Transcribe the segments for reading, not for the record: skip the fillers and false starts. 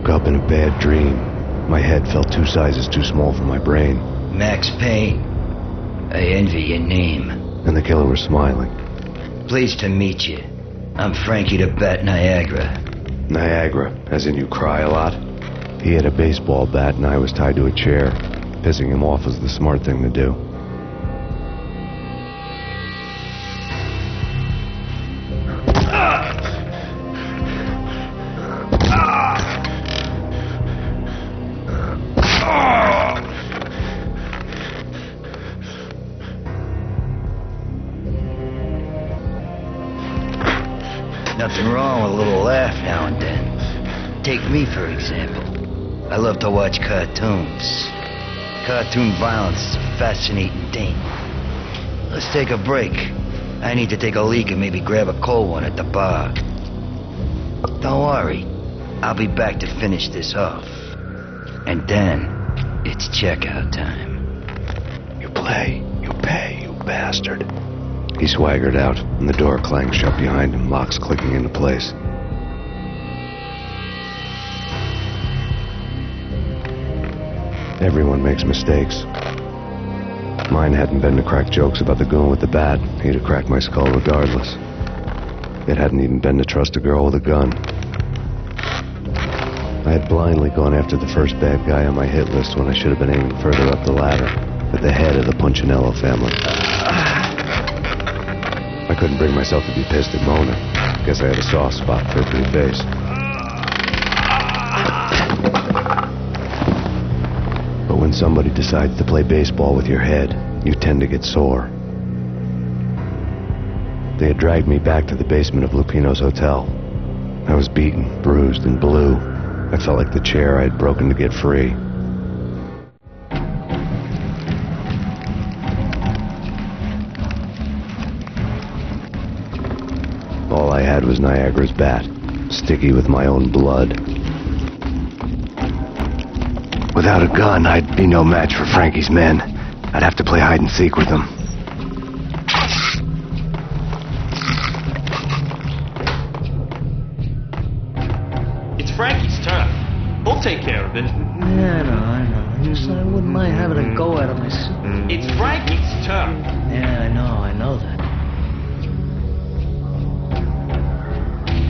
woke up in a bad dream. My head felt 2 sizes too small for my brain. Max Payne. I envy your name. And the killer was smiling. Pleased to meet you. I'm Frankie the Bat Niagara. Niagara, as in you cry a lot? He had a baseball bat and I was tied to a chair. Pissing him off was the smart thing to do. Nothing wrong with a little laugh now and then. Take me, for example. I love to watch cartoons. Cartoon violence is a fascinating thing. Let's take a break. I need to take a leak and maybe grab a cold one at the bar. Don't worry. I'll be back to finish this off. And then, it's checkout time. You play, you pay, you bastard. He swaggered out, and the door clanged shut behind him, locks clicking into place. Everyone makes mistakes. Mine hadn't been to crack jokes about the goon with the bat. He'd have cracked my skull regardless. It hadn't even been to trust a girl with a gun. I had blindly gone after the first bad guy on my hit list when I should have been aiming further up the ladder, at the head of the Punchinello family. I couldn't bring myself to be pissed at Mona. Guess I had a soft spot for her pretty face. But when somebody decides to play baseball with your head, you tend to get sore. They had dragged me back to the basement of Lapino's hotel. I was beaten, bruised, and blue. I felt like the chair I had broken to get free. All I had was Niagara's bat, sticky with my own blood. Without a gun, I'd be no match for Frankie's men. I'd have to play hide and seek with them. It's Frankie's turn. We'll take care of it. Yeah, I know. Just, I wouldn't mind having a go at it myself. It's Frankie's turn. Yeah, I know that.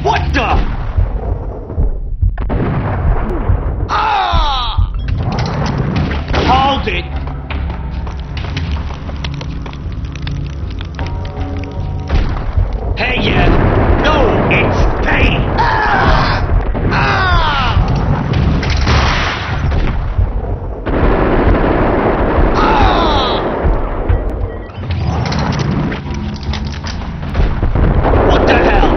What the? Hold it! Hey, yeah! No, it's Payne! What the hell?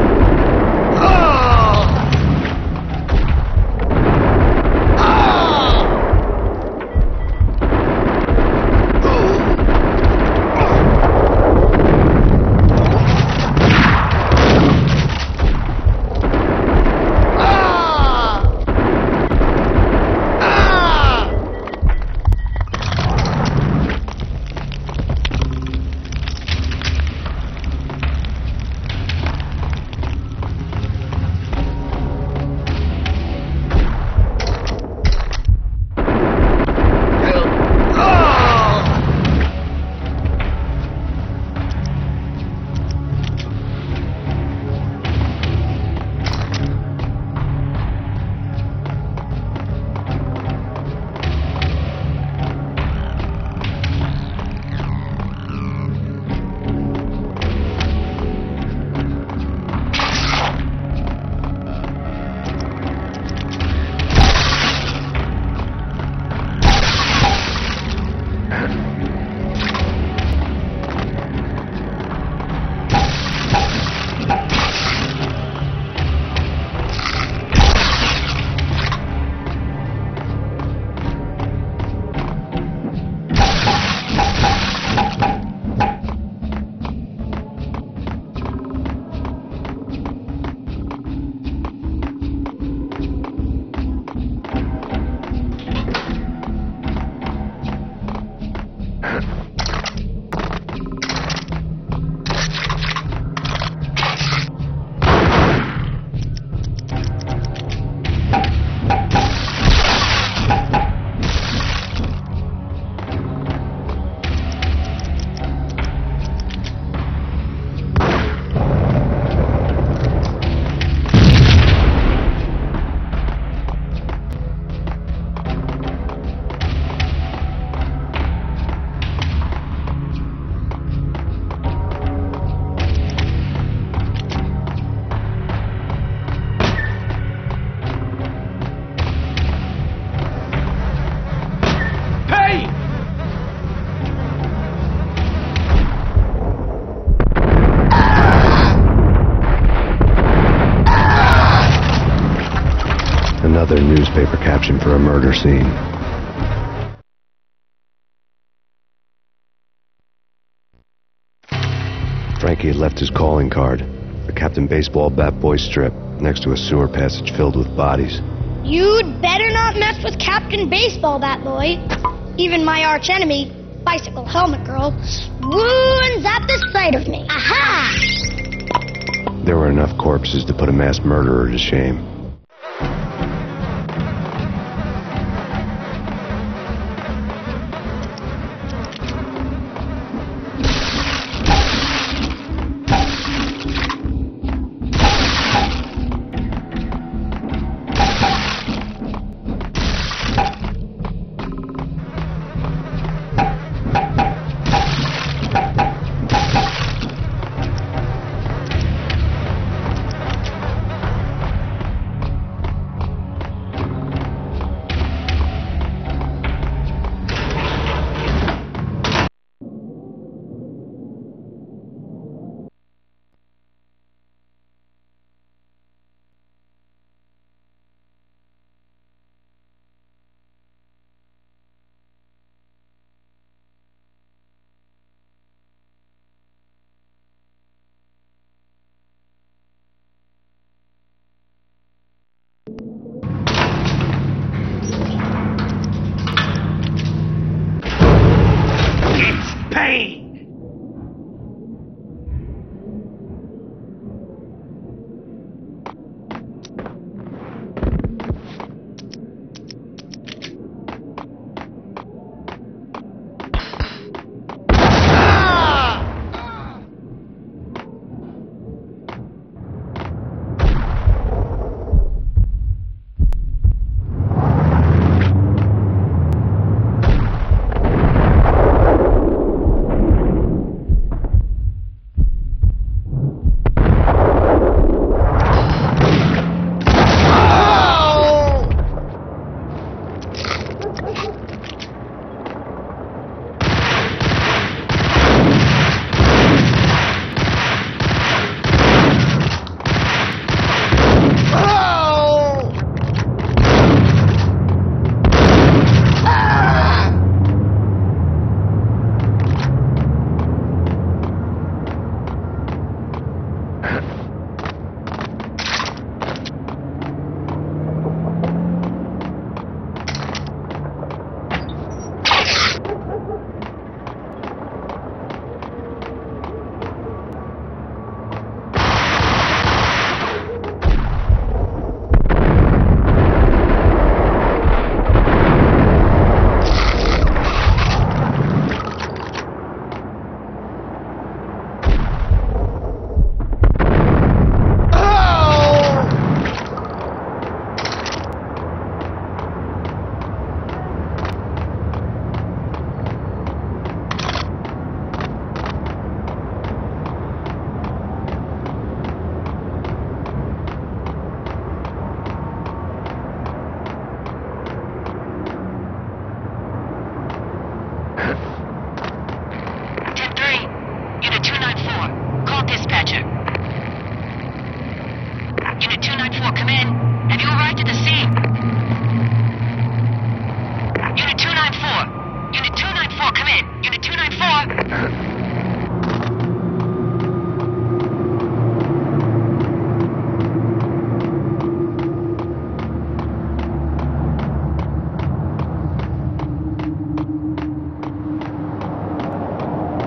another newspaper caption for a murder scene. Frankie had left his calling card, a Captain Baseball bat boy strip, next to a sewer passage filled with bodies. You'd better not mess with Captain Baseball Bat Boy. Even my arch enemy, Bicycle Helmet Girl, swoons at the sight of me. Aha! There were enough corpses to put a mass murderer to shame. Payne!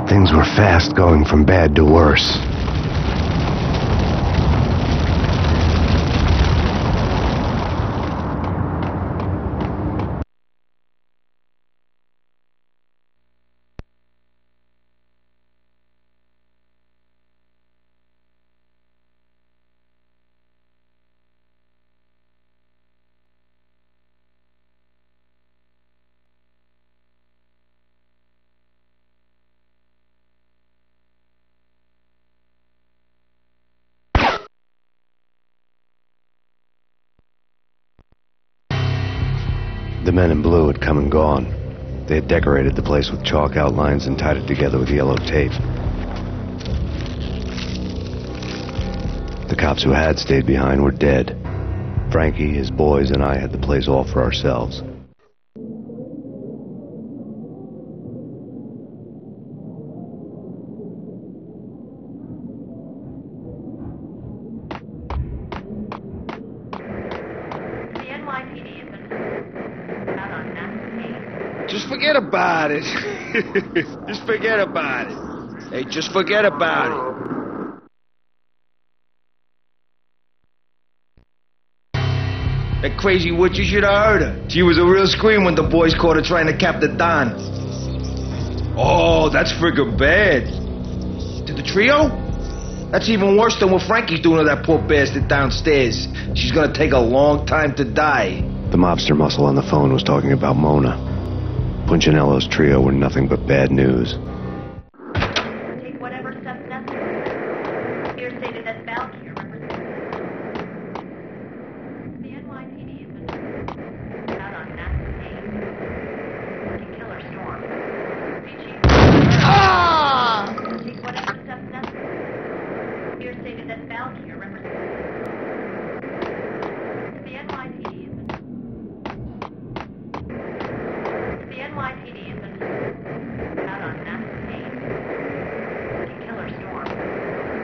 Things were fast going from bad to worse. The men in blue had come and gone. They had decorated the place with chalk outlines and tied it together with yellow tape. The cops who had stayed behind were dead. Frankie, his boys, and I had the place all for ourselves. Just forget about it. Just forget about it. Hey, just forget about it. That crazy witch, you should have heard her. She was a real scream when the boys caught her trying to cap the Don. Oh, that's friggin' bad. To the trio? That's even worse than what Frankie's doing to that poor bastard downstairs. She's gonna take a long time to die. The mobster muscle on the phone was talking about Mona. Punchinello's trio were nothing but bad news. Take whatever steps necessary. Here stated as Valkyrie represents. The NYPD has been out on that name. To Killer Storm. Reaching. Take whatever steps necessary. Here stated as Valkyrie represents. The NYPD has been. The NYPD has been out on Mass Payne. To Killer Storm.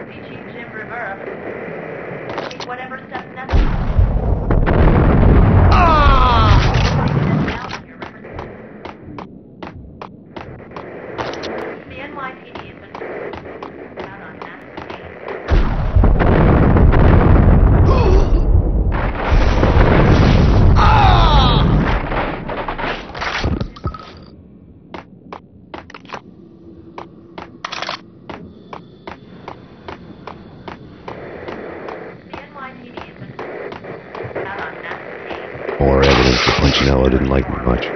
Reaching Jim Rivera. Take whatever steps necessary. The NYPD has been out on Mass Payne. More evidence that Punchinello didn't like me much.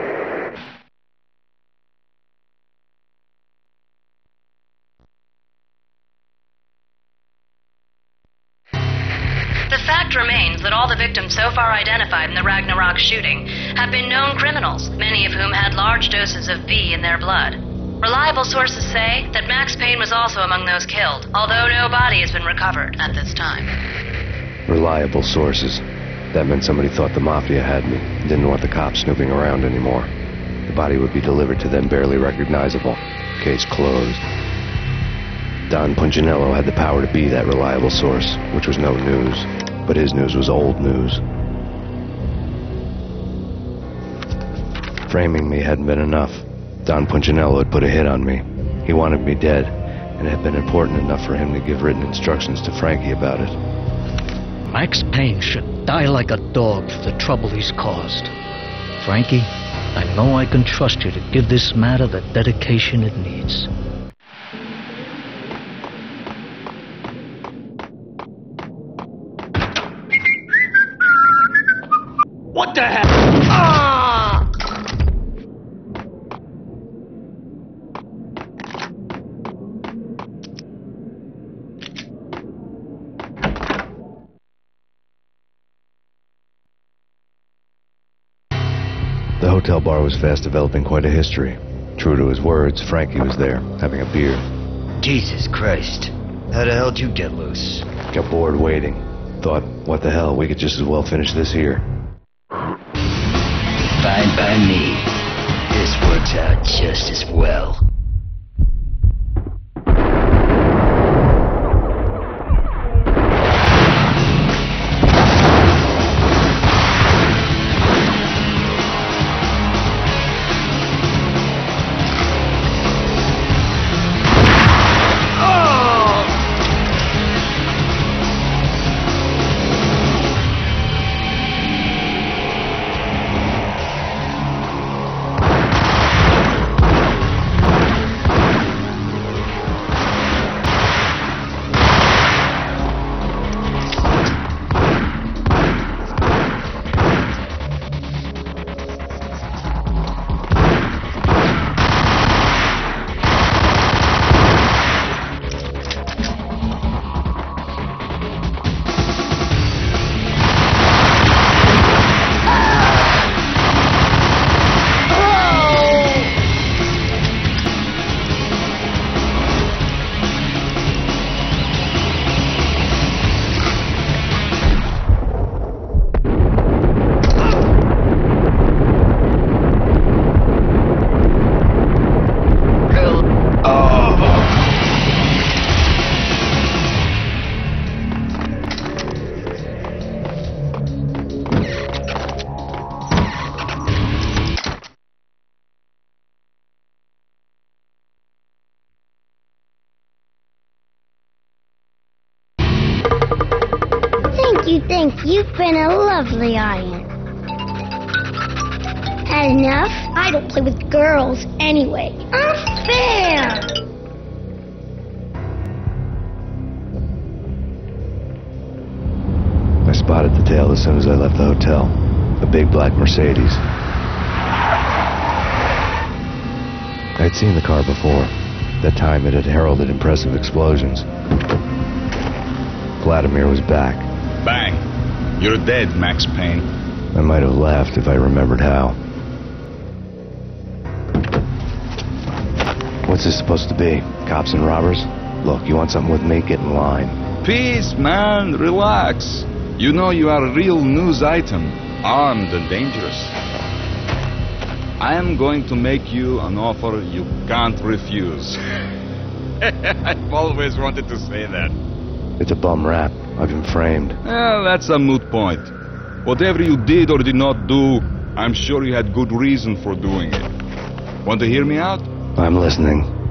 The fact remains that all the victims so far identified in the Ragnarok shooting have been known criminals, many of whom had large doses of V in their blood. Reliable sources say that Max Payne was also among those killed, although no body has been recovered at this time. Reliable sources. That meant somebody thought the Mafia had me, didn't want the cops snooping around anymore. The body would be delivered to them barely recognizable. Case closed. Don Punchinello had the power to be that reliable source, which was no news. But his news was old news. Framing me hadn't been enough. Don Punchinello had put a hit on me. He wanted me dead, and it had been important enough for him to give written instructions to Frankie about it. Max Payne should die like a dog for the trouble he's caused. Frankie, I know I can trust you to give this matter the dedication it needs. What the hell? Ah! The hotel bar was fast developing quite a history. True to his words, Frankie was there, having a beer. Jesus Christ. How the hell did you get loose? Got bored waiting. Thought, what the hell, we could just as well finish this here. Fine by me. This works out just as well. you think? You've been a lovely iron. Had enough? I don't play with girls anyway. Unfair! I spotted the tail as soon as I left the hotel. A big black Mercedes. I'd seen the car before. That time it had heralded impressive explosions. Vladimir was back. Bang. You're dead, Max Payne. I might have laughed if I remembered how. What's this supposed to be? Cops and robbers? Look, you want something with me? Get in line. Peace, man. Relax. You know you are a real news item. Armed and dangerous. I am going to make you an offer you can't refuse. I've always wanted to say that. It's a bum rap. I've been framed. Well, that's a moot point. Whatever you did or did not do, I'm sure you had good reason for doing it. Want to hear me out? I'm listening.